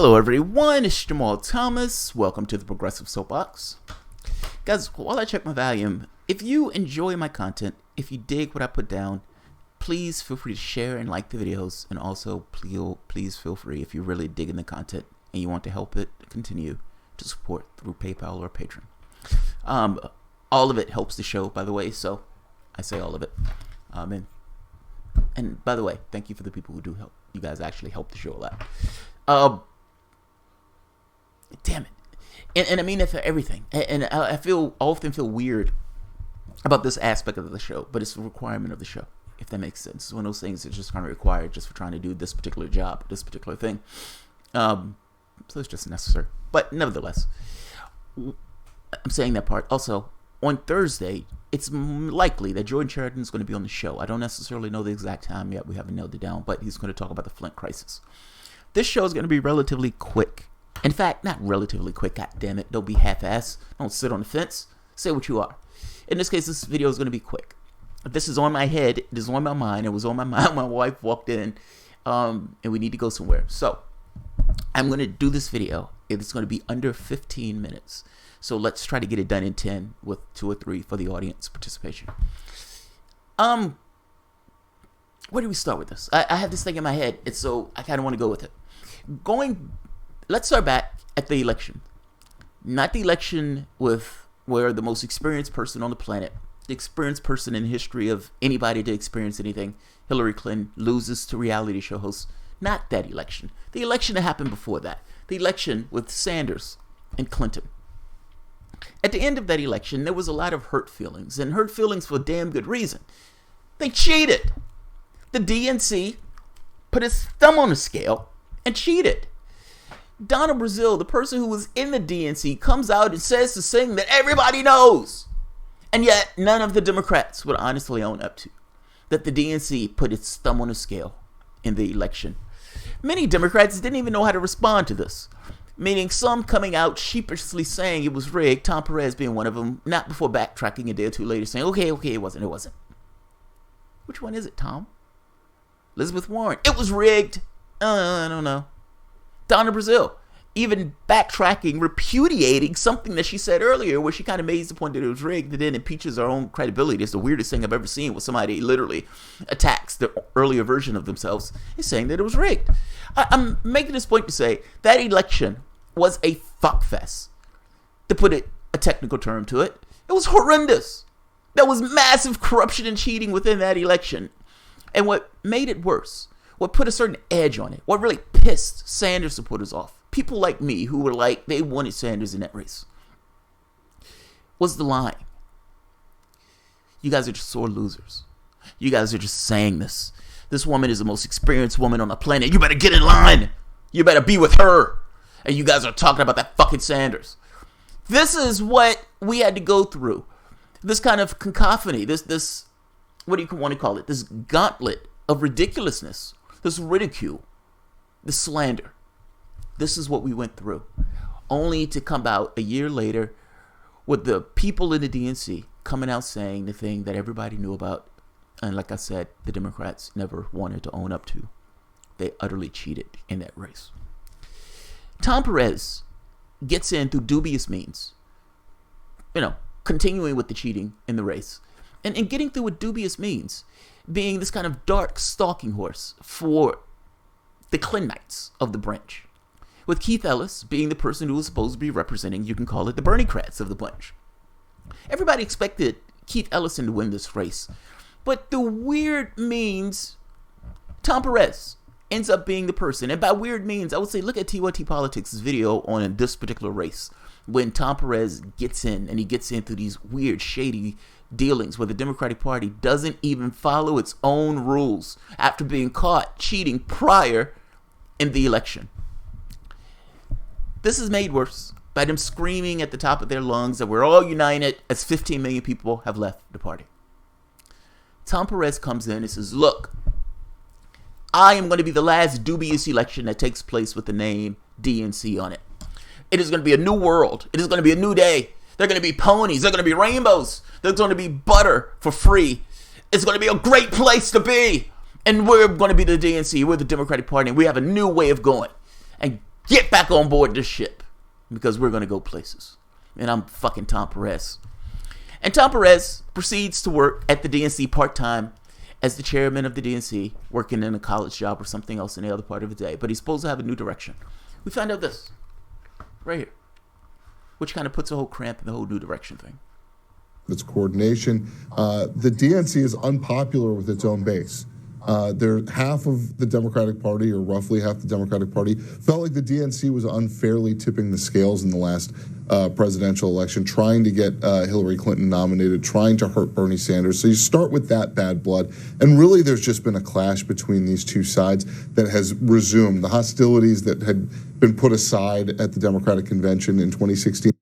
Hello everyone, it's Jamal Thomas. Welcome to the Progressive Soapbox. Guys, while I check my volume, if you enjoy my content, if you dig what I put down, please feel free to share and like the videos. And also, please feel free, if you're really digging the content and you want to help it continue, to support through PayPal or Patreon. All of it helps the show, by the way, so I say all of it. And by the way, thank you for the people who do help. You guys actually help the show a lot. Damn it. And I mean it for everything. And I often feel weird about this aspect of the show, but it's a requirement of the show, if that makes sense. It's one of those things that's just kind of required just for trying to do this particular job, this particular thing. So it's just necessary. But nevertheless, I'm saying that part. Also, on Thursday, it's likely that Jordan Sheridan is going to be on the show. I don't necessarily know the exact time yet. We haven't nailed it down, but he's going to talk about the Flint crisis. This show is going to be relatively quick. In fact, not relatively quick. God damn it. Don't be half-assed. Don't sit on the fence. Say what you are. In this case, this video is going to be quick. This is on my head. It is on my mind. It was on my mind. My wife walked in, and we need to go somewhere. So I'm going to do this video. It's going to be under 15 minutes. So let's try to get it done in 10 with 2 or 3 for the audience participation. Where do we start with this? I have this thing in my head, and so I kind of want to go with it. Let's start back at the election. Not the election where the most experienced person on the planet, the experienced person in history of anybody to experience anything, Hillary Clinton, loses to reality show hosts. Not that election. The election that happened before that. The election with Sanders and Clinton. At the end of that election, there was a lot of hurt feelings, and hurt feelings for a damn good reason. They cheated. The DNC put his thumb on the scale and cheated. Donna Brazile, the person who was in the DNC, comes out and says the thing that everybody knows. And yet, none of the Democrats would honestly own up to that the DNC put its thumb on the scale in the election. Many Democrats didn't even know how to respond to this. Meaning some coming out sheepishly saying it was rigged, Tom Perez being one of them, not before backtracking a day or two later saying, okay, it wasn't. Which one is it, Tom? Elizabeth Warren, it was rigged. I don't know. Donna Brazile, even backtracking, repudiating something that she said earlier where she kind of made the point that it was rigged and then impeaches her own credibility. It's the weirdest thing I've ever seen where somebody literally attacks the earlier version of themselves and saying that it was rigged. I'm making this point to say that election was a fuckfest. To put a technical term to it, it was horrendous. There was massive corruption and cheating within that election. And what made it worse, what put a certain edge on it, what really pissed Sanders supporters off, people like me who were like, they wanted Sanders in that race, was the lying. You guys are just sore losers. You guys are just saying this. This woman is the most experienced woman on the planet. You better get in line. You better be with her. And you guys are talking about that fucking Sanders. This is what we had to go through. This kind of cacophony, this what do you want to call it? This gauntlet of ridiculousness, this ridicule, this slander. This is what we went through. Only to come out a year later with the people in the DNC coming out saying the thing that everybody knew about. And like I said, the Democrats never wanted to own up to. They utterly cheated in that race. Tom Perez gets in through dubious means, continuing with the cheating in the race, and getting through with dubious means, being this kind of dark stalking horse for the Clintonites of the branch, with Keith Ellis being the person who was supposed to be representing, you can call it the Bernie-crats of the branch. Everybody expected Keith Ellison to win this race, but the weird means, Tom Perez ends up being the person. And by weird means, I would say look at TYT Politics' video on this particular race. When Tom Perez gets in, and he gets in through these weird, shady dealings where the Democratic Party doesn't even follow its own rules after being caught cheating prior in the election. This is made worse by them screaming at the top of their lungs that we're all united as 15 million people have left the party. Tom Perez comes in and says, look, I am going to be the last dubious election that takes place with the name DNC on it. It is going to be a new world. It is going to be a new day. They're going to be ponies. They're going to be rainbows. There's going to be butter for free. It's going to be a great place to be. And we're going to be the DNC. We're the Democratic Party. And we have a new way of going. And Get back on board this ship because we're going to go places. And I'm fucking Tom Perez. And Tom Perez proceeds to work at the DNC part-time as the chairman of the DNC, working in a college job or something else in the other part of the day. But he's supposed to have a new direction. We find out this right here, which kind of puts a whole cramp in the whole new direction thing. Its coordination. The DNC is unpopular with its own base. They're half of the Democratic Party, or roughly half the Democratic Party, felt like the DNC was unfairly tipping the scales in the last presidential election, trying to get Hillary Clinton nominated, trying to hurt Bernie Sanders. So you start with that bad blood. And really, there's just been a clash between these two sides that has resumed. The hostilities that had been put aside at the Democratic Convention in 2016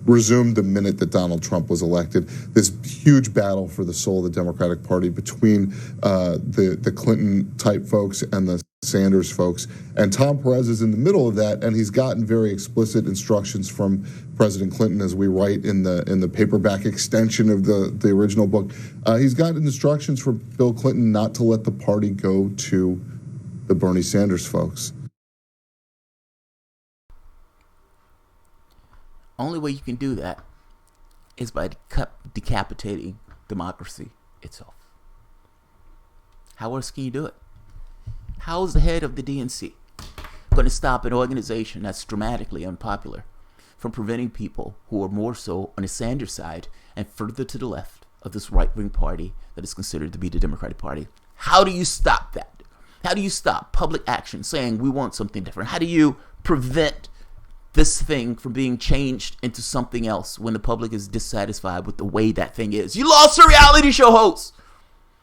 resumed the minute that Donald Trump was elected. This huge battle for the soul of the Democratic Party between the Clinton-type folks and the Sanders folks. And Tom Perez is in the middle of that, and he's gotten very explicit instructions from President Clinton, as we write in the paperback extension of the original book. He's gotten instructions from Bill Clinton not to let the party go to the Bernie Sanders folks. Only way you can do that is by decapitating democracy itself. How else can you do it? How is the head of the DNC going to stop an organization that's dramatically unpopular from preventing people who are more so on the Sanders side and further to the left of this right-wing party that is considered to be the Democratic Party? How do you stop that? How do you stop public action saying we want something different? How do you prevent this thing from being changed into something else when the public is dissatisfied with the way that thing is? You lost a reality show host.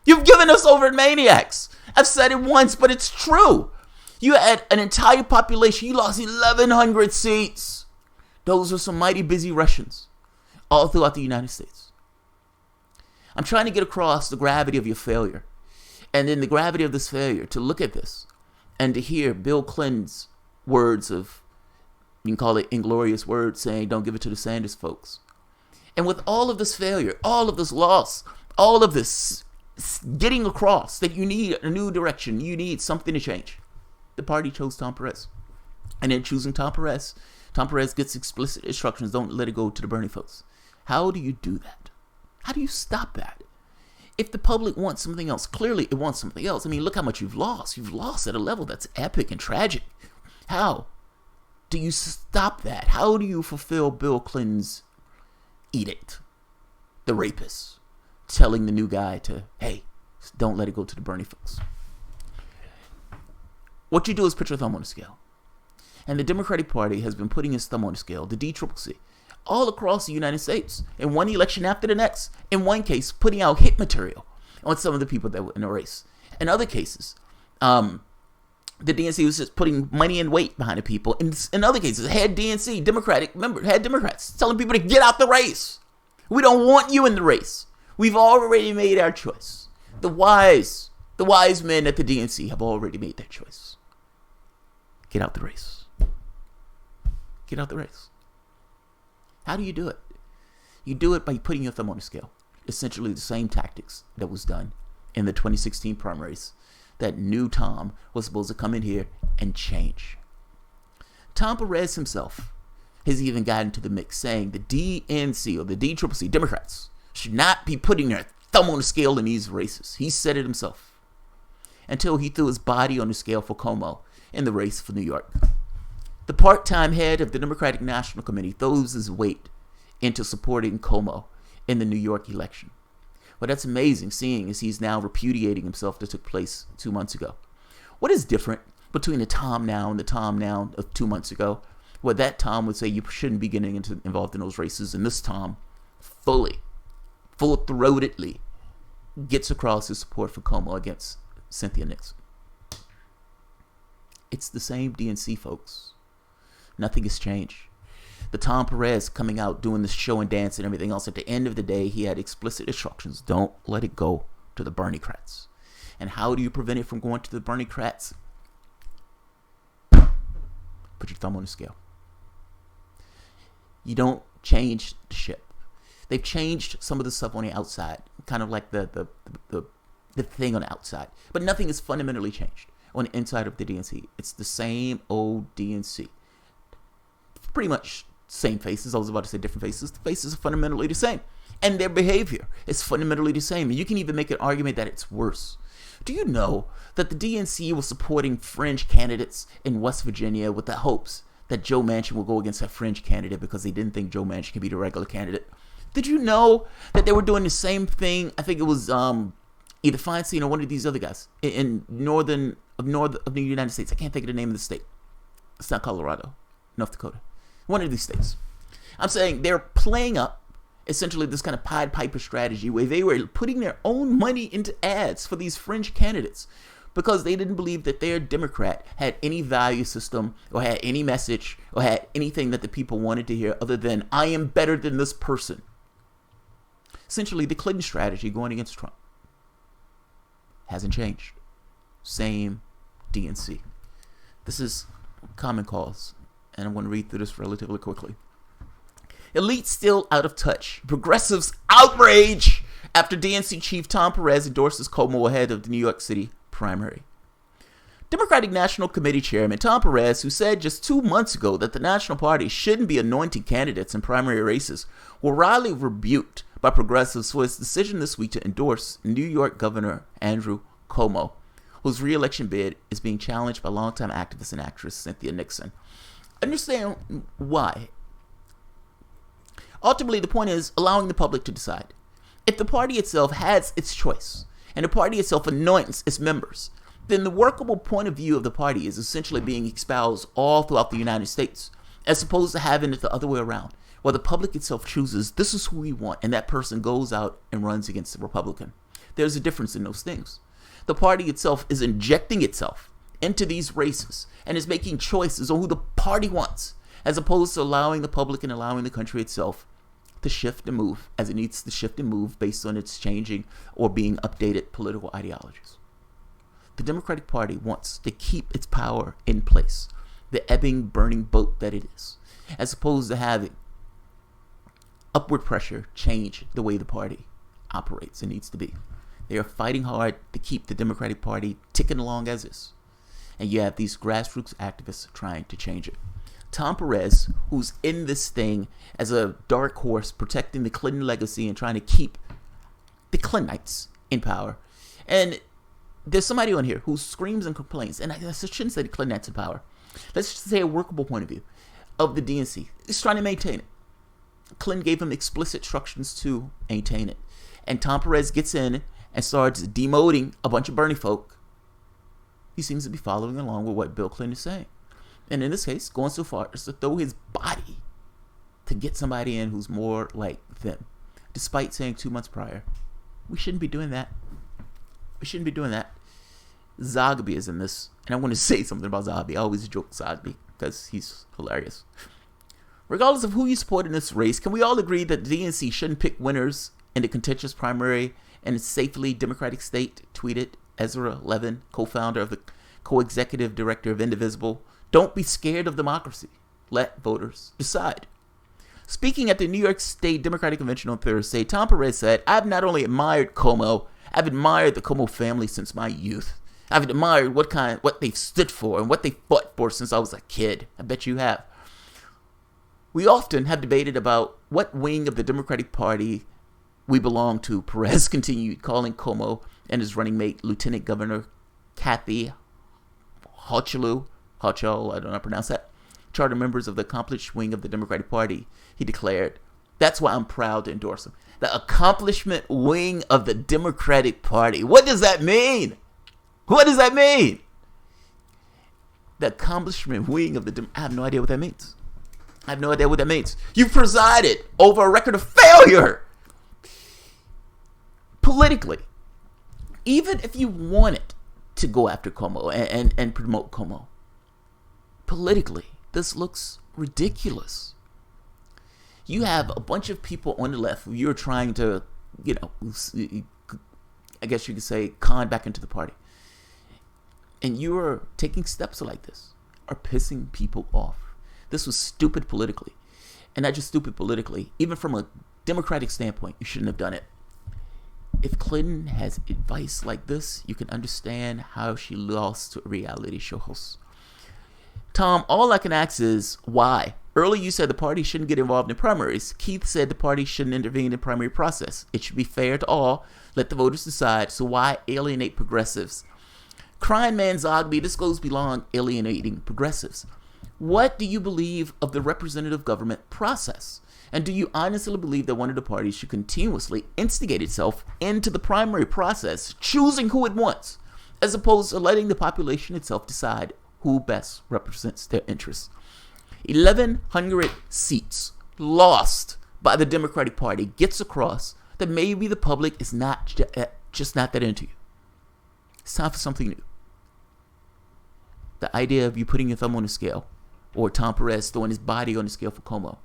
You've given us over to maniacs. I've said it once, but it's true. You had an entire population. You lost 1,100 seats. Those are some mighty busy Russians all throughout the United States. I'm trying to get across the gravity of your failure. And in the gravity of this failure, to look at this and to hear Bill Clinton's words of, you can call it inglorious words, saying don't give it to the Sanders folks. And with all of this failure, all of this loss, all of this getting across that you need a new direction, you need something to change, the party chose Tom Perez. And in choosing Tom Perez gets explicit instructions, don't let it go to the Bernie folks. How do you do that? How do you stop that? If the public wants something else, clearly it wants something else. I mean, look how much you've lost. You've lost at a level that's epic and tragic. How do you stop that? How do you fulfill Bill Clinton's edict? The rapist telling the new guy to, hey, don't let it go to the Bernie folks. What you do is put your thumb on the scale. And the Democratic Party has been putting its thumb on the scale, the DCCC, all across the United States, in one election after the next. In one case, putting out hit material on some of the people that were in the race. In other cases, the DNC was just putting money and weight behind the people. In other cases, had DNC, had Democrats telling people to get out the race. We don't want you in the race. We've already made our choice. The wise men at the DNC have already made their choice. Get out the race. Get out the race. How do you do it? You do it by putting your thumb on the scale. Essentially the same tactics that was done in the 2016 primaries that new Tom was supposed to come in here and change. Tom Perez himself has even gotten to the mix saying the DNC or the DCCC, Democrats, should not be putting their thumb on the scale in these races. He said it himself. Until he threw his body on the scale for Cuomo in the race for New York. The part-time head of the Democratic National Committee throws his weight into supporting Cuomo in the New York election. Well, that's amazing, seeing as he's now repudiating himself that took place 2 months ago. What is different between the Tom now and the Tom now of 2 months ago? Well, that Tom would say you shouldn't be getting involved in those races, and this Tom full-throatedly gets across his support for Cuomo against Cynthia Nixon. It's the same DNC, folks. Nothing has changed. The Tom Perez coming out doing this show and dance and everything else, at the end of the day, he had explicit instructions. Don't let it go to the Bernie-crats. And how do you prevent it from going to the Bernie-crats? Put your thumb on the scale. You don't change the ship. They've changed some of the stuff on the outside, kind of like the thing on the outside. But nothing is fundamentally changed on the inside of the DNC. It's the same old DNC. Pretty much same faces. I was about to say different faces. The faces are fundamentally the same. And their behavior is fundamentally the same. And you can even make an argument that it's worse. Do you know that the DNC was supporting fringe candidates in West Virginia with the hopes that Joe Manchin will go against that fringe candidate because they didn't think Joe Manchin could be the regular candidate? Did you know that they were doing the same thing? I think it was either Feinstein or one of these other guys in north of the United States. I can't think of the name of the state. It's not Colorado, North Dakota. One of these states. I'm saying they're playing up essentially this kind of Pied Piper strategy where they were putting their own money into ads for these fringe candidates because they didn't believe that their Democrat had any value system or had any message or had anything that the people wanted to hear other than, I am better than this person. Essentially, the Clinton strategy going against Trump hasn't changed. Same DNC. This is Common Cause, and I'm going to read through this relatively quickly. Elite still out of touch. Progressives outrage after DNC chief Tom Perez endorses Cuomo ahead of the New York City primary. Democratic National Committee Chairman Tom Perez, who said just 2 months ago that the National Party shouldn't be anointing candidates in primary races, were roundly rebuked by progressives for his decision this week to endorse New York Governor Andrew Cuomo, whose re-election bid is being challenged by longtime activist and actress Cynthia Nixon. Understand why. Ultimately, the point is allowing the public to decide. If the party itself has its choice, and the party itself anoints its members, then the workable point of view of the party is essentially being espoused all throughout the United States, as opposed to having it the other way around, where the public itself chooses, this is who we want, and that person goes out and runs against the Republican. There's a difference in those things. The party itself is injecting itself into these races and is making choices on who the party wants, as opposed to allowing the public and allowing the country itself to shift and move as it needs to shift and move based on its changing or being updated political ideologies. The Democratic Party wants to keep its power in place, the ebbing, burning boat that it is, as opposed to having upward pressure change the way the party operates and needs to be. They are fighting hard to keep the Democratic Party ticking along as is. And you have these grassroots activists trying to change it. Tom Perez, who's in this thing as a dark horse protecting the Clinton legacy and trying to keep the Clintonites in power. And there's somebody on here who screams and complains, and I shouldn't say the Clintonites in power. Let's just say a workable point of view of the DNC. He's trying to maintain it. Clinton gave him explicit instructions to maintain it. And Tom Perez gets in and starts demoting a bunch of Bernie folk. He seems to be following along with what Bill Clinton is saying. And in this case, going so far as to throw his body to get somebody in who's more like them. Despite saying 2 months prior, we shouldn't be doing that. We shouldn't be doing that. Zogby is in this. And I want to say something about Zogby. I always joke Zogby because he's hilarious. Regardless of who you support in this race, can we all agree that the DNC shouldn't pick winners in the contentious primary in a safely Democratic state? Tweeted Ezra Levin, co-founder of the co-executive director of Indivisible. Don't be scared of democracy. Let voters decide. Speaking at the New York State Democratic Convention on Thursday, Tom Perez said, I've not only admired Cuomo, I've admired the Cuomo family since my youth. I've admired what they've stood for and what they fought for since I was a kid. I bet you have. We often have debated about what wing of the Democratic Party we belong to. Perez continued, calling Cuomo and his running mate, Lieutenant Governor Kathy Hochul, I don't know how to pronounce that, charter members of the accomplished wing of the Democratic Party. He declared, that's why I'm proud to endorse him. The accomplishment wing of the Democratic Party. What does that mean? What does that mean? The accomplishment wing of the I have no idea what that means. I have no idea what that means. You presided over a record of failure. Politically. Even if you wanted to go after Cuomo and promote Cuomo. Politically, this looks ridiculous. You have a bunch of people on the left who you're trying to, I guess you could say, con back into the party. And you're taking steps like this, are pissing people off. This was stupid politically. And not just stupid politically, even from a democratic standpoint, you shouldn't have done it. If Clinton has advice like this, you can understand how she lost to a reality show host. Tom, all I can ask is why? Earlier you said the party shouldn't get involved in primaries. Keith said the party shouldn't intervene in the primary process. It should be fair to all. Let the voters decide. So why alienate progressives? Crying Man Zogby, this goes beyond alienating progressives. What do you believe of the representative government process? And do you honestly believe that one of the parties should continuously instigate itself into the primary process, choosing who it wants, as opposed to letting the population itself decide who best represents their interests? 1,100 seats lost by the Democratic Party gets across that maybe the public is just not that into you. It's time for something new. The idea of you putting your thumb on the scale, or Tom Perez throwing his body on the scale for Cuomo,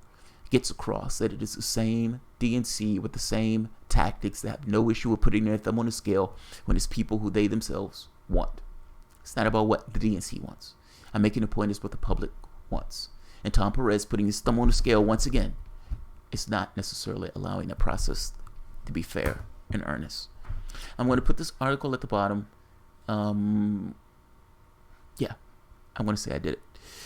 gets across that it is the same DNC with the same tactics that have no issue with putting their thumb on the scale when it's people who they themselves want. It's not about what the DNC wants. I'm making the point is what the public wants. And Tom Perez putting his thumb on the scale once again is not necessarily allowing that process to be fair and earnest. I'm going to put this article at the bottom. Yeah, I'm going to say I did it.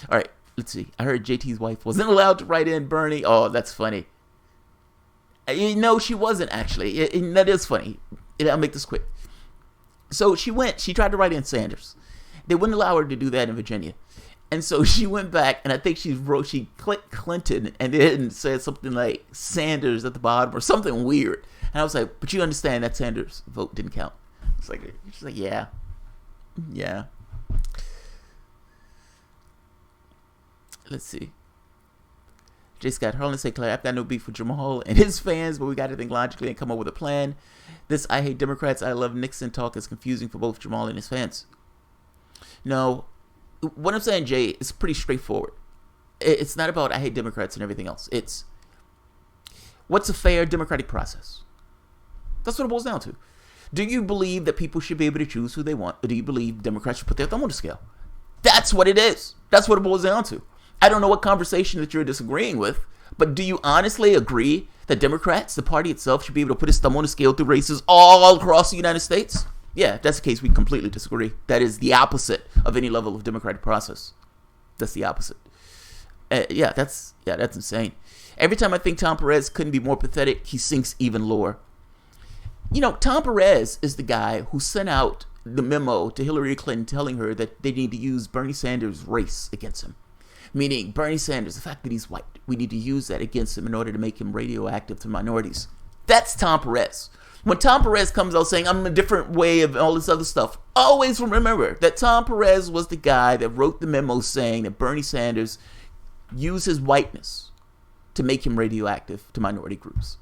All right, let's see. I heard JT's wife wasn't allowed to write in Bernie. Oh, that's funny. No, she wasn't actually. That is funny. I'll make this quick. So she tried to write in Sanders. They wouldn't allow her to do that in Virginia. And so she went back, and I think she clicked Clinton and then said something like Sanders at the bottom or something weird. And I was like, but you understand that Sanders' vote didn't count. She's like, yeah. Let's see. J. Scott Harlan said, Claire, I've got no beef with Jamal and his fans, but we got to think logically and come up with a plan. This I hate Democrats, I love Nixon talk is confusing for both Jamal and his fans. No, what I'm saying, Jay, is pretty straightforward. It's not about I hate Democrats and everything else. It's what's a fair democratic process? That's what it boils down to. Do you believe that people should be able to choose who they want, or do you believe Democrats should put their thumb on the scale? That's what it is. That's what it boils down to. I don't know what conversation that you're disagreeing with, but do you honestly agree that Democrats, the party itself, should be able to put its thumb on the scale through races all across the United States? Yeah, if that's the case, we completely disagree. That is the opposite of any level of democratic process. That's the opposite. That's insane. Every time I think Tom Perez couldn't be more pathetic, he sinks even lower. You know, Tom Perez is the guy who sent out the memo to Hillary Clinton telling her that they need to use Bernie Sanders' race against him. Meaning Bernie Sanders, the fact that he's white, we need to use that against him in order to make him radioactive to minorities. That's Tom Perez. When Tom Perez comes out saying, I'm a different way of all this other stuff, always remember that Tom Perez was the guy that wrote the memo saying that Bernie Sanders used his whiteness to make him radioactive to minority groups.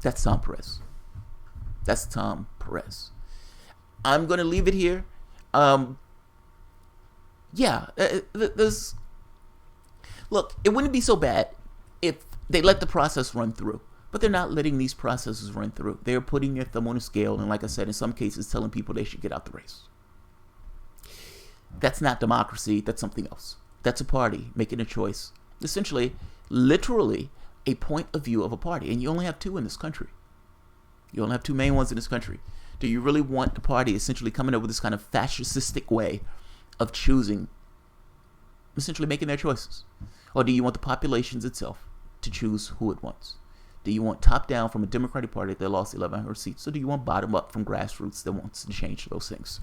That's Tom Perez. That's Tom Perez. I'm going to leave it here. Look, it wouldn't be so bad if they let the process run through. But they're not letting these processes run through. They're putting their thumb on a scale and, like I said, in some cases telling people they should get out the race. That's not democracy. That's something else. That's a party making a choice. Essentially, literally, a point of view of a party. And you only have two in this country. You only have two main ones in this country. Do you really want the party essentially coming up with this kind of fascistic way of choosing, essentially making their choices? Or do you want the populations itself to choose who it wants? Do you want top down from a Democratic Party that lost 1,100 seats? Or do you want bottom up from grassroots that wants to change those things?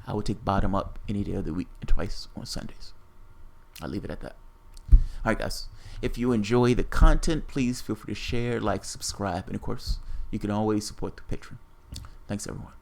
I would take bottom up any day of the week and twice on Sundays. I'll leave it at that. All right, guys. If you enjoy the content, please feel free to share, like, subscribe. And, of course, you can always support the Patreon. Thanks, everyone.